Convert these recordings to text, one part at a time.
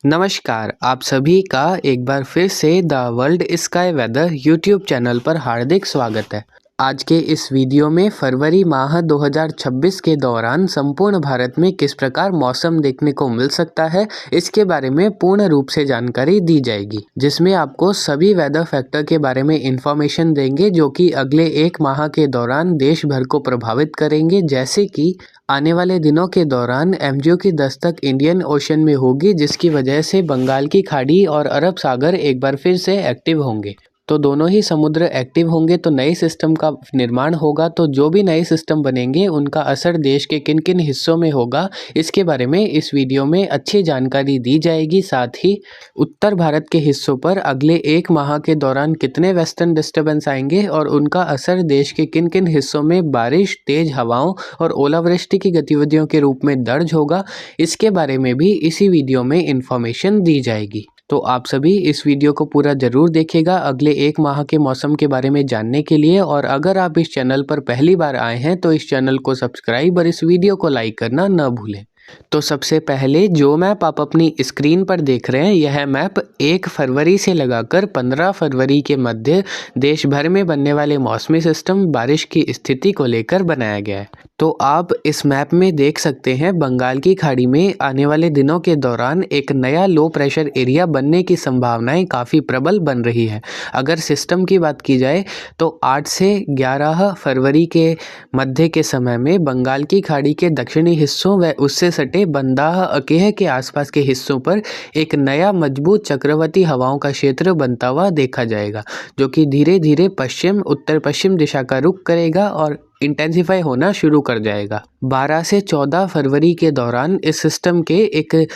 नमस्कार, आप सभी का एक बार फिर से the world sky weather YouTube channel पर हार्दिक स्वागत है। आज के इस वीडियो में फरवरी माह 2026 के दौरान संपूर्ण भारत में किस प्रकार मौसम देखने को मिल सकता है, इसके बारे में पूर्ण रूप से जानकारी दी जाएगी, जिसमें आपको सभी वेदर फैक्टर के बारे में इंफॉर्मेशन देंगे जो कि अगले एक माह के दौरान देश भर को प्रभावित करेंगे। जैसे कि आने वाले दिनों के दौरान एमजीओ की दस्तक इंडियन ओशन में होगी, जिसकी वजह से बंगाल की खाड़ी और अरब सागर एक बार फिर से एक्टिव होंगे। तो दोनों ही समुद्र एक्टिव होंगे तो नए सिस्टम का निर्माण होगा। तो जो भी नए सिस्टम बनेंगे उनका असर देश के किन किन हिस्सों में होगा, इसके बारे में इस वीडियो में अच्छी जानकारी दी जाएगी। साथ ही उत्तर भारत के हिस्सों पर अगले एक माह के दौरान कितने वेस्टर्न डिस्टर्बेंस आएंगे और उनका असर देश के किन किन हिस्सों में बारिश, तेज हवाओं और ओलावृष्टि की गतिविधियों के रूप में दर्ज होगा, इसके बारे में भी इसी वीडियो में इंफॉर्मेशन दी जाएगी। तो आप सभी इस वीडियो को पूरा ज़रूर देखिएगा अगले एक माह के मौसम के बारे में जानने के लिए। और अगर आप इस चैनल पर पहली बार आए हैं तो इस चैनल को सब्सक्राइब और इस वीडियो को लाइक करना न भूलें। तो सबसे पहले जो मैप आप अपनी स्क्रीन पर देख रहे हैं, यह मैप 1 फरवरी से लगाकर 15 फरवरी के मध्य देश भर में बनने वाले मौसमी सिस्टम बारिश की स्थिति को लेकर बनाया गया है। तो आप इस मैप में देख सकते हैं बंगाल की खाड़ी में आने वाले दिनों के दौरान एक नया लो प्रेशर एरिया बनने की संभावनाएं काफ़ी प्रबल बन रही है। अगर सिस्टम की बात की जाए तो 8 से 11 फरवरी के मध्य के समय में बंगाल की खाड़ी के दक्षिणी हिस्सों व उससे सटे बंदाह अकेह के आसपास के हिस्सों पर एक नया मजबूत चक्रवाती हवाओं का क्षेत्र बनता हुआ देखा जाएगा, जो कि धीरे धीरे पश्चिम उत्तर पश्चिम दिशा का रुख करेगा और इंटेंसिफाई होना शुरू कर जाएगा। 12 से 14 फरवरी के दौरान इस सिस्टम के एक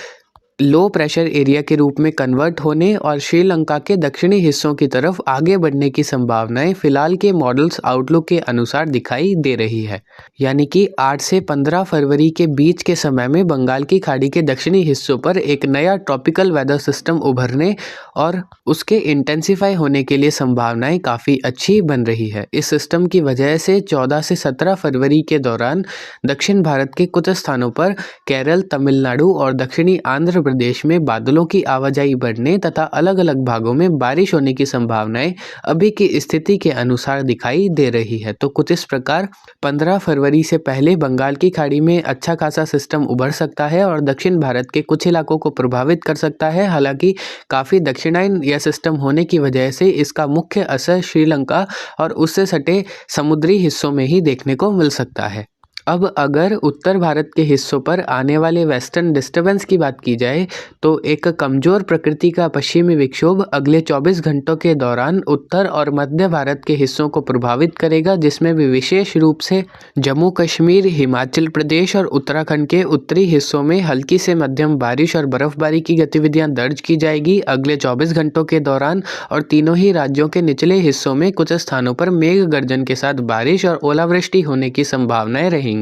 लो प्रेशर एरिया के रूप में कन्वर्ट होने और श्रीलंका के दक्षिणी हिस्सों की तरफ आगे बढ़ने की संभावनाएं फिलहाल के मॉडल्स आउटलुक के अनुसार दिखाई दे रही है। यानी कि 8 से 15 फरवरी के बीच के समय में बंगाल की खाड़ी के दक्षिणी हिस्सों पर एक नया ट्रॉपिकल वेदर सिस्टम उभरने और उसके इंटेंसिफाई होने के लिए संभावनाएं काफ़ी अच्छी बन रही है। इस सिस्टम की वजह से 14 से 17 फरवरी के दौरान दक्षिण भारत के कुछ स्थानों पर केरल, तमिलनाडु और दक्षिणी आंध्र प्रदेश में बादलों की आवाजाही बढ़ने तथा अलग अलग भागों में बारिश होने की संभावनाएं अभी की स्थिति के अनुसार दिखाई दे रही है। तो कुछ इस प्रकार 15 फरवरी से पहले बंगाल की खाड़ी में अच्छा खासा सिस्टम उभर सकता है और दक्षिण भारत के कुछ इलाकों को प्रभावित कर सकता है। हालांकि काफ़ी दक्षिणायन यह सिस्टम होने की वजह से इसका मुख्य असर श्रीलंका और उससे सटे समुद्री हिस्सों में ही देखने को मिल सकता है। अब अगर उत्तर भारत के हिस्सों पर आने वाले वेस्टर्न डिस्टर्बेंस की बात की जाए तो एक कमज़ोर प्रकृति का पश्चिमी विक्षोभ अगले 24 घंटों के दौरान उत्तर और मध्य भारत के हिस्सों को प्रभावित करेगा, जिसमें भी विशेष रूप से जम्मू कश्मीर, हिमाचल प्रदेश और उत्तराखंड के उत्तरी हिस्सों में हल्की से मध्यम बारिश और बर्फबारी की गतिविधियां दर्ज की जाएगी अगले 24 घंटों के दौरान। और तीनों ही राज्यों के निचले हिस्सों में कुछ स्थानों पर मेघ गर्जन के साथ बारिश और ओलावृष्टि होने की संभावनाएं रहेंगी।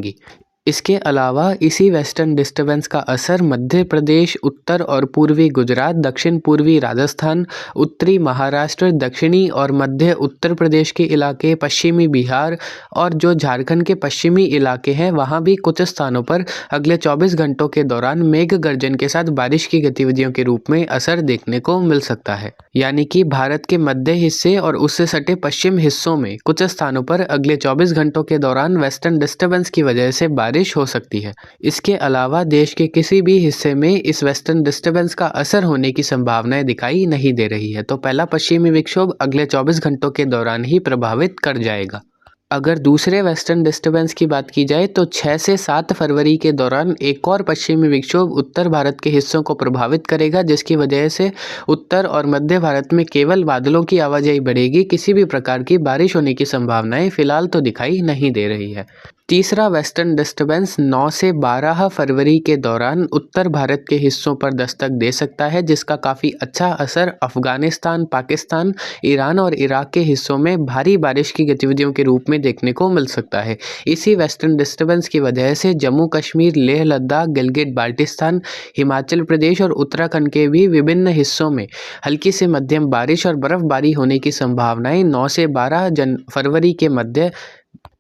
इसके अलावा इसी वेस्टर्न डिस्टर्बेंस का असर मध्य प्रदेश, उत्तर और पूर्वी गुजरात, दक्षिण पूर्वी राजस्थान, उत्तरी महाराष्ट्र, दक्षिणी और मध्य उत्तर प्रदेश के इलाके, पश्चिमी बिहार और जो झारखंड के पश्चिमी इलाके हैं वहां भी कुछ स्थानों पर अगले 24 घंटों के दौरान मेघ गर्जन के साथ बारिश की गतिविधियों के रूप में असर देखने को मिल सकता है। यानी कि भारत के मध्य हिस्से और उससे सटे पश्चिम हिस्सों में कुछ स्थानों पर अगले 24 घंटों के दौरान वेस्टर्न डिस्टर्बेंस की वजह से बारिश हो सकती है। इसके अलावा देश के किसी भी हिस्से में इस वेस्टर्न डिस्टर्बेंस का असर होने की संभावनाएं दिखाई नहीं दे रही है। तो पहला पश्चिमी विक्षोभ अगले 24 घंटों के दौरान ही प्रभावित कर जाएगा। अगर दूसरे वेस्टर्न डिस्टर्बेंस की बात की जाए तो 6 से 7 फरवरी के दौरान एक और पश्चिमी विक्षोभ उत्तर भारत के हिस्सों को प्रभावित करेगा, जिसकी वजह से उत्तर और मध्य भारत में केवल बादलों की आवाजाही बढ़ेगी। किसी भी प्रकार की बारिश होने की संभावनाएं फिलहाल तो दिखाई नहीं दे रही है। तीसरा वेस्टर्न डिस्टर्बेंस 9 से 12 फरवरी के दौरान उत्तर भारत के हिस्सों पर दस्तक दे सकता है, जिसका काफ़ी अच्छा असर अफगानिस्तान, पाकिस्तान, ईरान और इराक के हिस्सों में भारी बारिश की गतिविधियों के रूप में देखने को मिल सकता है। इसी वेस्टर्न डिस्टर्बेंस की वजह से जम्मू कश्मीर, लेह लद्दाख, गिलगित बाल्टिस्तान, हिमाचल प्रदेश और उत्तराखंड के भी विभिन्न हिस्सों में हल्की से मध्यम बारिश और बर्फबारी होने की संभावनाएं 9 से 12 फरवरी के मध्य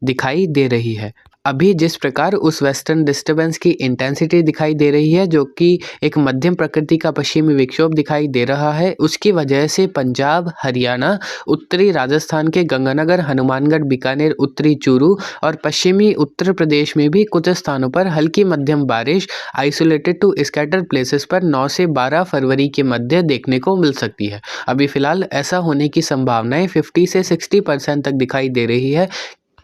दिखाई दे रही है। अभी जिस प्रकार उस वेस्टर्न डिस्टर्बेंस की इंटेंसिटी दिखाई दे रही है, जो कि एक मध्यम प्रकृति का पश्चिमी विक्षोभ दिखाई दे रहा है, उसकी वजह से पंजाब, हरियाणा, उत्तरी राजस्थान के गंगानगर, हनुमानगढ़, बीकानेर, उत्तरी चूरू और पश्चिमी उत्तर प्रदेश में भी कुछ स्थानों पर हल्की मध्यम बारिश आइसोलेटेड टू स्कैटर्ड प्लेसेस पर 9 से 12 फरवरी के मध्य देखने को मिल सकती है। अभी फिलहाल ऐसा होने की संभावनाएं 50 से 60% तक दिखाई दे रही है।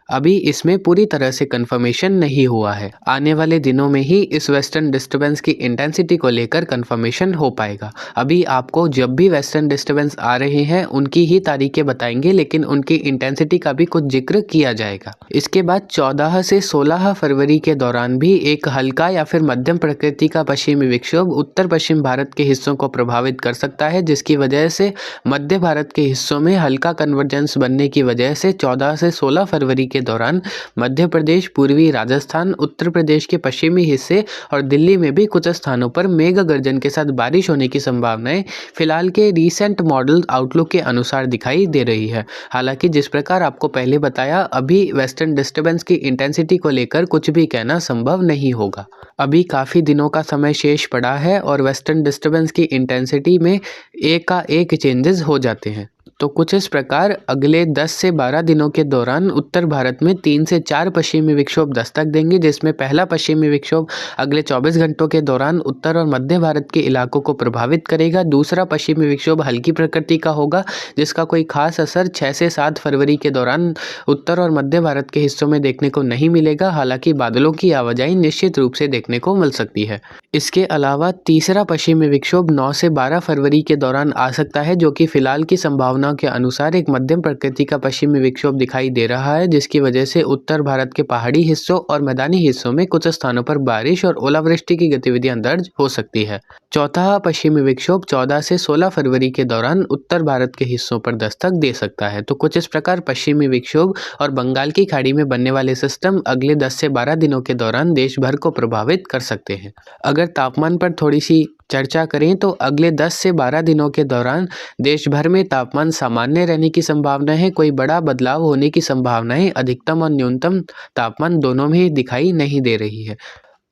अभी इसमें पूरी तरह से कंफर्मेशन नहीं हुआ है। आने वाले दिनों में ही इस वेस्टर्न डिस्टर्बेंस की इंटेंसिटी को लेकर कंफर्मेशन हो पाएगा। अभी आपको जब भी वेस्टर्न डिस्टर्बेंस आ रहे हैं उनकी ही तारीखें बताएंगे, लेकिन उनकी इंटेंसिटी का भी कुछ जिक्र किया जाएगा। इसके बाद 14 से 16 फरवरी के दौरान भी एक हल्का या फिर मध्यम प्रकृति का पश्चिमी विक्षोभ उत्तर पश्चिम भारत के हिस्सों को प्रभावित कर सकता है, जिसकी वजह से मध्य भारत के हिस्सों में हल्का कन्वर्जेंस बनने की वजह से 14 से 16 फरवरी के दौरान मध्य प्रदेश, पूर्वी राजस्थान, उत्तर प्रदेश के पश्चिमी हिस्से और दिल्ली में भी कुछ स्थानों पर मेघ गर्जन के साथ बारिश होने की संभावनाएं फिलहाल के रीसेंट मॉडल आउटलुक के अनुसार दिखाई दे रही है। हालांकि जिस प्रकार आपको पहले बताया, अभी वेस्टर्न डिस्टर्बेंस की इंटेंसिटी को लेकर कुछ भी कहना संभव नहीं होगा। अभी काफ़ी दिनों का समय शेष पड़ा है और वेस्टर्न डिस्टर्बेंस की इंटेंसिटी में एक चेंजेस हो जाते हैं। तो कुछ इस प्रकार अगले 10 से 12 दिनों के दौरान उत्तर भारत में 3 से 4 पश्चिमी विक्षोभ दस्तक देंगे, जिसमें पहला पश्चिमी विक्षोभ अगले 24 घंटों के दौरान उत्तर और मध्य भारत के इलाकों को प्रभावित करेगा। दूसरा पश्चिमी विक्षोभ हल्की प्रकृति का होगा, जिसका कोई खास असर 6 से 7 फरवरी के दौरान उत्तर और मध्य भारत के हिस्सों में देखने को नहीं मिलेगा। हालांकि बादलों की आवाजाही निश्चित रूप से देखने को मिल सकती है। इसके अलावा तीसरा पश्चिमी विक्षोभ 9 से 12 फरवरी के दौरान आ सकता है, जो कि फिलहाल की संभावना के अनुसार एक मध्यम प्रकृति का पश्चिमी विक्षोभ दिखाई दे रहा है, जिसकी वजह से उत्तर भारत के पहाड़ी हिस्सों और मैदानी हिस्सों में कुछ स्थानों पर बारिश और ओलावृष्टि की गतिविधियां दर्ज हो सकती है। चौथा पश्चिमी विक्षोभ 14 से 16 फरवरी के दौरान उत्तर भारत के हिस्सों पर दस्तक दे सकता है। तो कुछ इस प्रकार पश्चिमी विक्षोभ और बंगाल की खाड़ी में बनने वाले सिस्टम अगले 10 से 12 दिनों के दौरान देश भर को प्रभावित कर सकते हैं। अगर तापमान पर थोड़ी सी चर्चा करें तो अगले 10 से 12 दिनों के दौरान देश भर में तापमान सामान्य रहने की संभावना है। कोई बड़ा बदलाव होने की संभावनाएं अधिकतम और न्यूनतम तापमान दोनों में ही दिखाई नहीं दे रही है।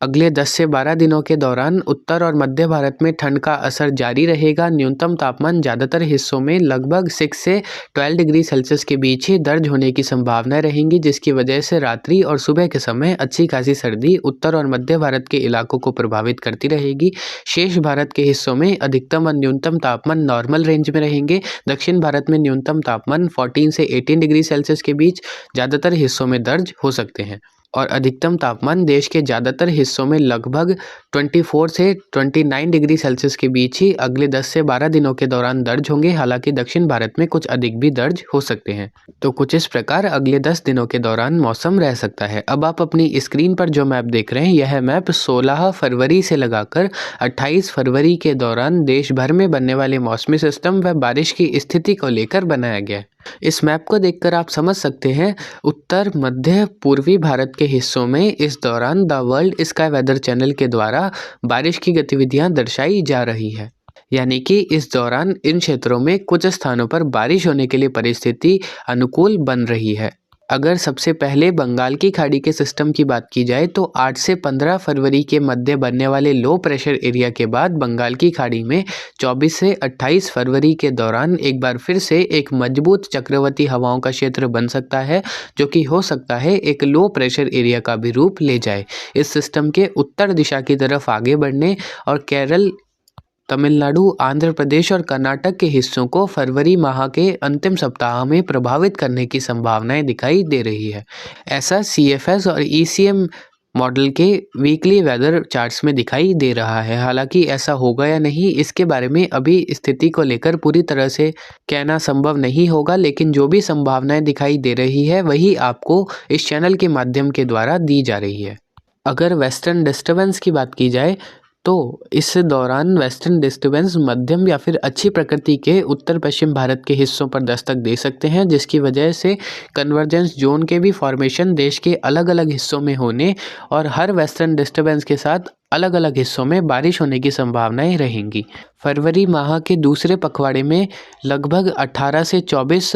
अगले 10 से 12 दिनों के दौरान उत्तर और मध्य भारत में ठंड का असर जारी रहेगा। न्यूनतम तापमान ज़्यादातर हिस्सों में लगभग 6 से 12 डिग्री सेल्सियस के बीच ही दर्ज होने की संभावना रहेंगी, जिसकी वजह से रात्रि और सुबह के समय अच्छी खासी सर्दी उत्तर और मध्य भारत के इलाकों को प्रभावित करती रहेगी। शेष भारत के हिस्सों में अधिकतम और न्यूनतम तापमान नॉर्मल रेंज में रहेंगे। दक्षिण भारत में न्यूनतम तापमान 14 से 18 डिग्री सेल्सियस के बीच ज़्यादातर हिस्सों में दर्ज हो सकते हैं और अधिकतम तापमान देश के ज़्यादातर हिस्सों में लगभग 24 से 29 डिग्री सेल्सियस के बीच ही अगले 10 से 12 दिनों के दौरान दर्ज होंगे। हालांकि दक्षिण भारत में कुछ अधिक भी दर्ज हो सकते हैं। तो कुछ इस प्रकार अगले 10 दिनों के दौरान मौसम रह सकता है। अब आप अपनी स्क्रीन पर जो मैप देख रहे हैं, यह मैप 16 फरवरी से लगाकर 28 फरवरी के दौरान देश भर में बनने वाले मौसमी सिस्टम व बारिश की स्थिति को लेकर बनाया गया है। इस मैप को देखकर आप समझ सकते हैं उत्तर, मध्य, पूर्वी भारत के हिस्सों में इस दौरान the world sky weather channel के द्वारा बारिश की गतिविधियां दर्शाई जा रही है। यानी कि इस दौरान इन क्षेत्रों में कुछ स्थानों पर बारिश होने के लिए परिस्थिति अनुकूल बन रही है। अगर सबसे पहले बंगाल की खाड़ी के सिस्टम की बात की जाए तो 8 से 15 फरवरी के मध्य बनने वाले लो प्रेशर एरिया के बाद बंगाल की खाड़ी में 24 से 28 फरवरी के दौरान एक बार फिर से एक मजबूत चक्रवाती हवाओं का क्षेत्र बन सकता है, जो कि हो सकता है एक लो प्रेशर एरिया का भी रूप ले जाए। इस सिस्टम के उत्तर दिशा की तरफ आगे बढ़ने और केरल, तमिलनाडु, आंध्र प्रदेश और कर्नाटक के हिस्सों को फरवरी माह के अंतिम सप्ताह में प्रभावित करने की संभावनाएं दिखाई दे रही है। ऐसा CFS और ECM मॉडल के वीकली वेदर चार्ट्स में दिखाई दे रहा है। हालांकि ऐसा होगा या नहीं, इसके बारे में अभी स्थिति को लेकर पूरी तरह से कहना संभव नहीं होगा, लेकिन जो भी संभावनाएं दिखाई दे रही है वही आपको इस चैनल के माध्यम के द्वारा दी जा रही है। अगर वेस्टर्न डिस्टर्बेंस की बात की जाए तो इस दौरान वेस्टर्न डिस्टर्बेंस मध्यम या फिर अच्छी प्रकृति के उत्तर पश्चिम भारत के हिस्सों पर दस्तक दे सकते हैं, जिसकी वजह से कन्वर्जेंस जोन के भी फॉर्मेशन देश के अलग अलग हिस्सों में होने और हर वेस्टर्न डिस्टर्बेंस के साथ अलग अलग हिस्सों में बारिश होने की संभावनाएं रहेंगी। फरवरी माह के दूसरे पखवाड़े में लगभग 18 से 24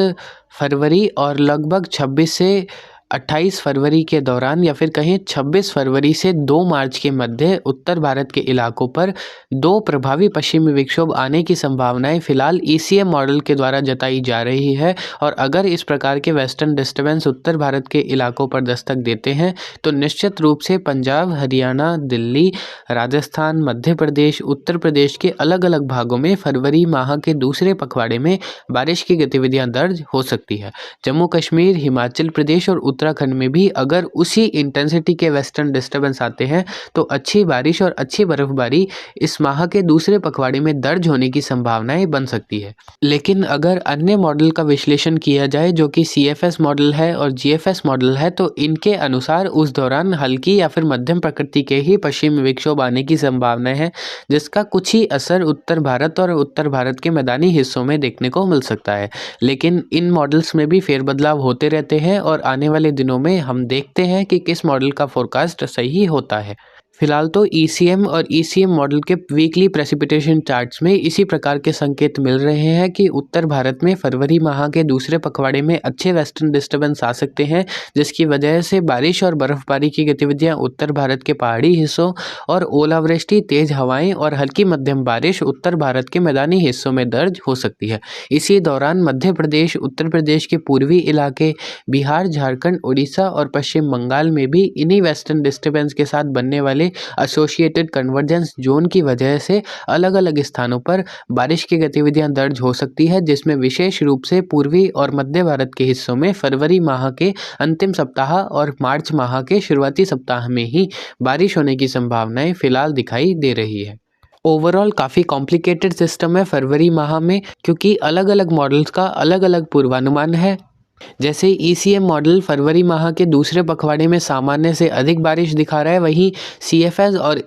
फरवरी और लगभग 26 से 28 फरवरी के दौरान या फिर कहें 26 फरवरी से 2 मार्च के मध्य उत्तर भारत के इलाकों पर 2 प्रभावी पश्चिमी विक्षोभ आने की संभावनाएं फिलहाल ECM मॉडल के द्वारा जताई जा रही है। और अगर इस प्रकार के वेस्टर्न डिस्टर्बेंस उत्तर भारत के इलाकों पर दस्तक देते हैं तो निश्चित रूप से पंजाब, हरियाणा, दिल्ली, राजस्थान, मध्य प्रदेश, उत्तर प्रदेश के अलग अलग भागों में फरवरी माह के दूसरे पखवाड़े में बारिश की गतिविधियां दर्ज हो सकती है। जम्मू कश्मीर, हिमाचल प्रदेश और उत्तराखंड में भी अगर उसी इंटेंसिटी के वेस्टर्न डिस्टर्बेंस आते हैं तो अच्छी बारिश और अच्छी बर्फबारी इस माह के दूसरे पखवाड़े में दर्ज होने की संभावनाएं बन सकती है। लेकिन अगर अन्य मॉडल का विश्लेषण किया जाए जो कि CFS मॉडल है और GFS मॉडल है तो इनके अनुसार उस दौरान हल्की या फिर मध्यम प्रकृति के ही पश्चिमी विक्षोभ आने की संभावना है, जिसका कुछ ही असर उत्तर भारत और उत्तर भारत के मैदानी हिस्सों में देखने को मिल सकता है। लेकिन इन मॉडल्स में भी फेरबदलाव होते रहते हैं और आने वाले दिनों में हम देखते हैं कि किस मॉडल का फोरकास्ट सही होता है। फिलहाल तो ECM और ECM मॉडल के वीकली प्रेसिपिटेशन चार्ट्स में इसी प्रकार के संकेत मिल रहे हैं कि उत्तर भारत में फरवरी माह के दूसरे पखवाड़े में अच्छे वेस्टर्न डिस्टर्बेंस आ सकते हैं, जिसकी वजह से बारिश और बर्फबारी की गतिविधियां उत्तर भारत के पहाड़ी हिस्सों और ओलावृष्टि, तेज हवाएं और हल्की मध्यम बारिश उत्तर भारत के मैदानी हिस्सों में दर्ज हो सकती है। इसी दौरान मध्य प्रदेश, उत्तर प्रदेश के पूर्वी इलाके, बिहार, झारखंड, उड़ीसा और पश्चिम बंगाल में भी इन्हीं वेस्टर्न डिस्टर्बेंस के साथ बनने वाले एसोसिएटेड कन्वर्जेंस जोन की वजह से अलग अलग स्थानों पर बारिश की गतिविधियां दर्ज हो सकती है, जिसमें विशेष रूप से पूर्वी और मध्य भारत के हिस्सों में फरवरी माह के अंतिम सप्ताह और मार्च माह के शुरुआती सप्ताह में ही बारिश होने की संभावनाएं फिलहाल दिखाई दे रही है। ओवरऑल काफ़ी कॉम्प्लिकेटेड सिस्टम है फरवरी माह में, क्योंकि अलग अलग मॉडल्स का अलग अलग पूर्वानुमान है। जैसे ECM मॉडल फरवरी माह के दूसरे पखवाड़े में सामान्य से अधिक बारिश दिखा रहा है, वहीं CFS और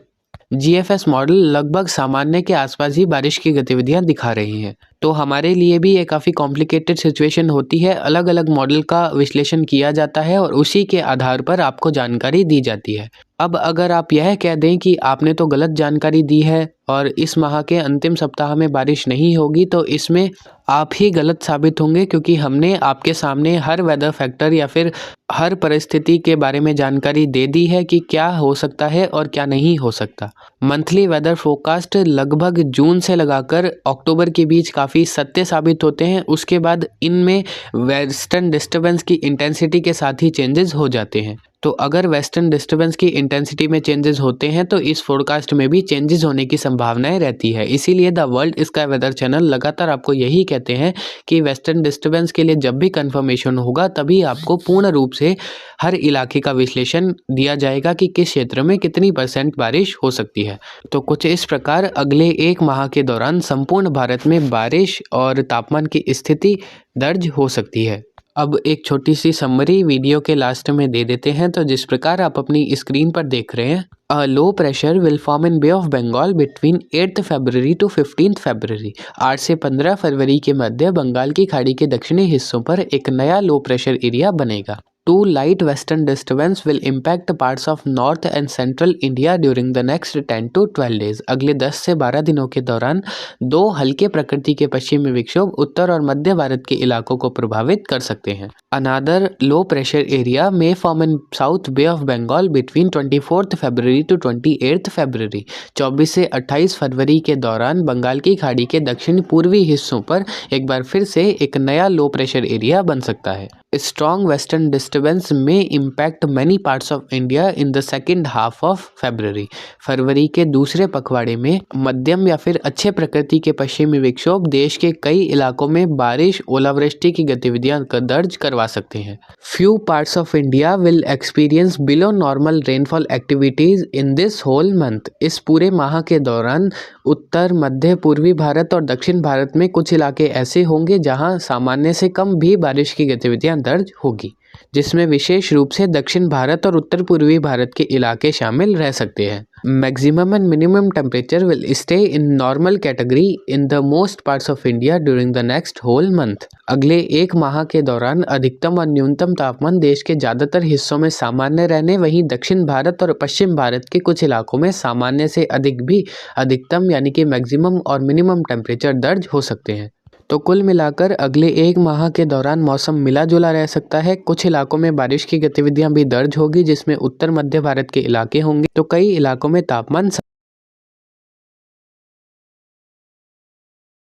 GFS मॉडल लगभग सामान्य के आसपास ही बारिश की गतिविधियां दिखा रही हैं। तो हमारे लिए भी ये काफ़ी कॉम्प्लिकेटेड सिचुएशन होती है। अलग अलग मॉडल का विश्लेषण किया जाता है और उसी के आधार पर आपको जानकारी दी जाती है। अब अगर आप यह कह दें कि आपने तो गलत जानकारी दी है और इस माह के अंतिम सप्ताह में बारिश नहीं होगी, तो इसमें आप ही गलत साबित होंगे, क्योंकि हमने आपके सामने हर वेदर फैक्टर या फिर हर परिस्थिति के बारे में जानकारी दे दी है कि क्या हो सकता है और क्या नहीं हो सकता। मंथली वेदर फोरकास्ट लगभग जून से लगाकर अक्टूबर के बीच काफ़ी सत्य साबित होते हैं। उसके बाद इनमें वेस्टर्न डिस्टर्बेंस की इंटेंसिटी के साथ ही चेंजेस हो जाते हैं। तो अगर वेस्टर्न डिस्टर्बेंस की इंटेंसिटी में चेंजेस होते हैं तो इस फोरकास्ट में भी चेंजेस होने की संभावनाएं रहती है। इसीलिए the world sky weather channel लगातार आपको यही कहते हैं कि वेस्टर्न डिस्टर्बेंस के लिए जब भी कंफर्मेशन होगा तभी आपको पूर्ण रूप से हर इलाके का विश्लेषण दिया जाएगा कि किस क्षेत्र में कितनी % बारिश हो सकती है। तो कुछ इस प्रकार अगले एक माह के दौरान संपूर्ण भारत में बारिश और तापमान की स्थिति दर्ज हो सकती है। अब एक छोटी सी समरी वीडियो के लास्ट में दे देते हैं। तो जिस प्रकार आप अपनी स्क्रीन पर देख रहे हैं, a low pressure will form in Bay of Bengal between 8 February to 15 February. 8 से 15 फरवरी के मध्य बंगाल की खाड़ी के दक्षिणी हिस्सों पर एक नया लो प्रेशर एरिया बनेगा। 2 light western disturbance will impact parts of north and central India during the next 10 to 12 days। अगले 10 से 12 दिनों के दौरान 2 हल्के प्रकृति के पश्चिमी विक्षोभ उत्तर और मध्य भारत के इलाकों को प्रभावित कर सकते हैं। Another low pressure area may form in South Bay of Bengal between 24th February to 28th February। 24 से 28 फरवरी के दौरान बंगाल की खाड़ी के दक्षिण पूर्वी हिस्सों पर एक बार फिर से एक नया लो प्रेशर एरिया बन सकता है। Strong western disturbance may impact many parts of India in the second half of February। फरवरी के दूसरे पखवाड़े में मध्यम या फिर अच्छे प्रकृति के पश्चिमी विक्षोभ देश के कई इलाकों में बारिश, ओलावृष्टि की गतिविधियां दर्ज करवा सकते हैं। Few parts of India will experience below normal rainfall activities in this whole month। इस पूरे माह के दौरान उत्तर, मध्य, पूर्वी भारत और दक्षिण भारत में कुछ इलाके ऐसे होंगे जहां सामान्य से कम भी बारिश की गतिविधियां दर्ज होगी, जिसमें विशेष रूप से दक्षिण भारत और उत्तर पूर्वी भारत के इलाके शामिल रह सकते हैं। Maximum and minimum temperature will stay in normal category in the most parts of India during the next whole month. अगले एक माह के दौरान अधिकतम और न्यूनतम तापमान देश के ज़्यादातर हिस्सों में सामान्य रहने, वहीं दक्षिण भारत और पश्चिम भारत के कुछ इलाकों में सामान्य से अधिक भी अधिकतम यानी कि मैक्सिमम और मिनिमम टेम्परेचर दर्ज हो सकते हैं। तो कुल मिलाकर अगले एक माह के दौरान मौसम मिला जुला रह सकता है। कुछ इलाकों में बारिश की गतिविधियां भी दर्ज होगी, जिसमें उत्तर मध्य भारत के इलाके होंगे, तो कई इलाकों में तापमान